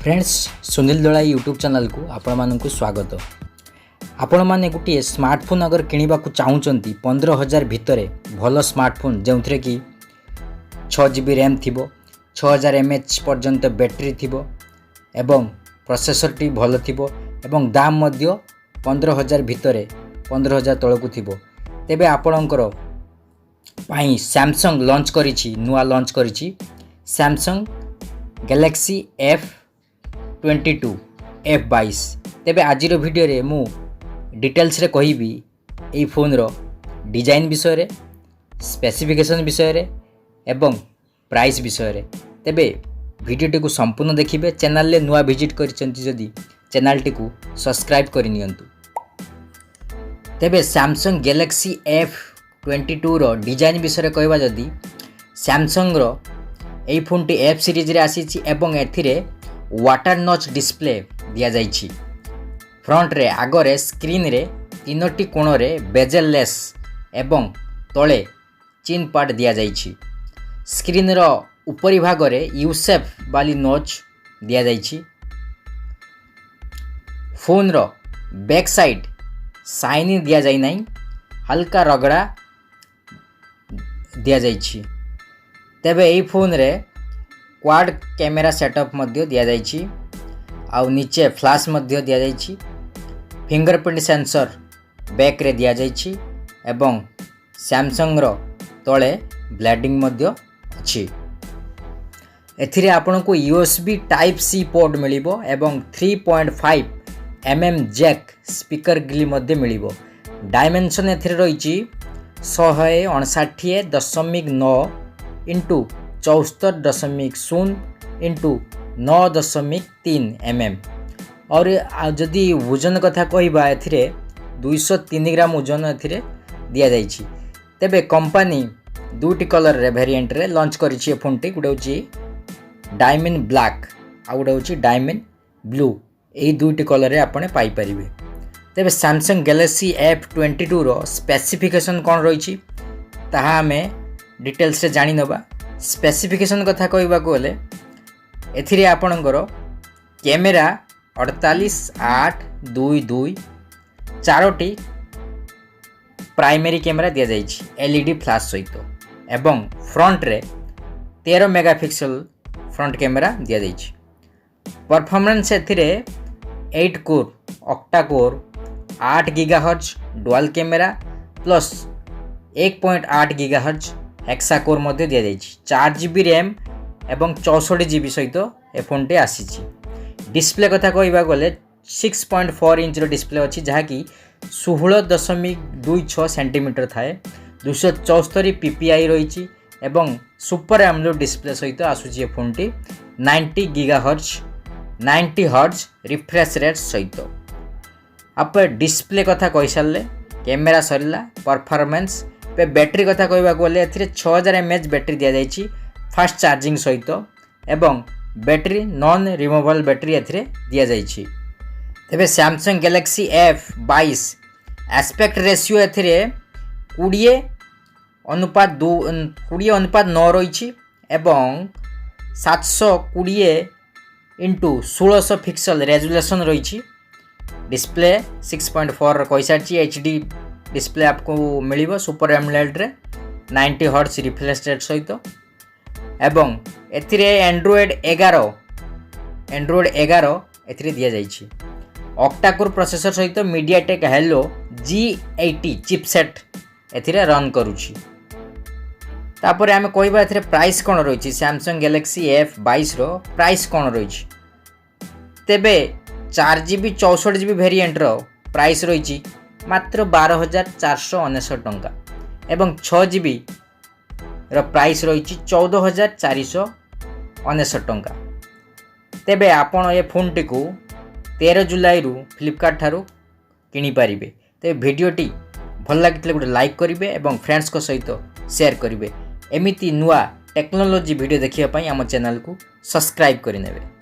Friends Sunil Dalai YouTube channel को आपण मानक स्वागत। आपण मैंने गोटे स्मार्टफोन अगर किणवा चाहूँगी 15,000 भितर भल स्मार्टफोन जो थे कि 6GB रैम थी 6000 mAh पर्यंत बैटेरी थी एवं प्रोसेसर टी भल थी एवं दाम 15,000 भितर 15,000 तलक थी तेबे आपणकर सैमसंग लॉन्च करिछि नुआ launch करिछि Samsung Galaxy F22 F22 तेबे आजिर वीडियो रे मु डिटेल्स रे कहिबी एई फोन रो डिजाइन विषय रे स्पेसिफिकेशन विषय रे एवं प्राइस विषय रे तेबे वीडियो को संपूर्ण देखिबे। चैनल ले नुआ विजिट करिसेंती जदी चैनल टी को सब्सक्राइब करि नियंतु। तेबे सैमसंग गैलेक्सी F22 रो डिजाइन विषय रे कहबा जदी सैमसंग रो एई फोन टी F सीरीज रे आसीछि एवं एथिरे वाटर नॉच डिस्प्ले दिया जाइछि। फ्रंट रे आगरे स्क्रीन रे तीनोटी कोण रे बेजेल लेस एवं तळे चिन पार्ट दिया जाइछि। स्क्रीन रो ऊपरी भाग रे यू शेप वाली नॉच दिया जाइछि। फोन रो बैक साइड शाइनी दिया जाई नै हल्का रगड़ा दिया जाइछि। तेबे एई फोन रे क्वाड कैमेरा सेटअप मध्य दिया जाइछि आउ नीचे फ्लैश मध्य दिया जाइछि। फिंगरप्रिंट सेंसर बैक रे दिया जाइछि एवं सैमसंग रो तळे ब्लेडिंग मध्य अछि। एथिरे आपन को USB टाइप C पोर्ट मिलिबो एवं 3.5 mm जैक स्पीकर ग्रिल मध्य मिलिबो। डायमेंशन एथिरे रहिछि 159.9 इंटू 74.0 इंटू 9.3 mm और जदि वजन कथा कहबा एथिरे 203 ग्राम वजन एथिरे दिया जाइछि। तेबे कंपनी दुटी कलर रे वेरिएंट रे लॉन्च करिछि फोन टी गुडे होछि डायमंड ब्लैक आ गुडे होछि डायमंड ब्लू एही दुटी कलर रे आपने पाई परिबे। तेबे सैमसंग गैलेक्सी F22 रो स्पेसिफिकेशन कोन रहिछि ताहा हमें डिटेल्स रे जानि नबा। स्पेसिफिकेशन कथा कहबा को गले एथिरे आपणकर कैमेरा 48-8-2-2 चारोटी प्राइमरी कैमेरा दिया जाइछि LED फ्लैश सहित एवं फ्रंट रे 13 मेगापिक्सल फ्रंट कैमेरा दिया जाइछि। परफॉर्मेंस एथिरे 8 core octa core 8 gigahertz dual camera plus 1.8 gigahertz hexa core मध्य दिया जाइछि। 4GB रैम एवं 64GB सहित ए फोन टे आसीछि। डिस्प्ले कथा कहबा गले 6.4 इंच रो डिस्प्ले अछि जहा कि 16.26 सेंटीमीटर थाए 274 ppi रहिछि एवं सुपर एमोलेड डिस्प्ले सहित आसुछि ए फोन टी 90 हर्ट्ज रिफ्रेश रेट सहित। आप डिस्प्ले कथा कहि सारले कैमेरा सरिला परफॉर्मेंस पे बैटरी कथा कहबा गले एथिरे 6000 mAh बैटरी दिया जाइछि फास्ट चार्जिंग सहित एवं बैटरी नॉन रिमूवेबल बैटरी एथिरे दिया जाइछि। तेबे Samsung Galaxy F22 aspect ratio एथिरे 20:9 रहिछि एवं 720 इंटू 1600 पिक्सल रेजोल्यूशन रहिछि। डिस्प्ले 6.4 कहि सारछि HD डिस्प्ले आपको मिलिबो सुपर एमोलेड रे 90 हर्ट्ज रिफ्रेश रेट सहित एवं एथिरे एंड्रॉइड 11 एथिरे दिया जाइछि। ऑक्टा कोर प्रोसेसर सहित मीडियाटेक हेलो G80 चिपसेट एथिरे रन करूछि। तापर आमे कहबा एथिरे प्राइस कोन रहिछि सैमसंग गैलेक्सी F22 रो प्राइस कोन रहिछि। तेबे 4GB 64GB वेरिएंट रो प्राइस रहिछि मात्र 12,499 टंका एवं 6GB रो प्राइस रहिछि 14,499 टंका। तेबे आपण ए फोन टी को 13 जुलाई रु फ्लिपकार्ट थारु किनि पारिबे। तेबे वीडियो टी भल लागितले गुटे लाइक करिवे एवं फ्रेंड्स को सहित शेयर करिवे। एमिति नुआ टेक्नोलॉजी वीडियो देखिया पई हम चैनल को सब्सक्राइब करि नेबे।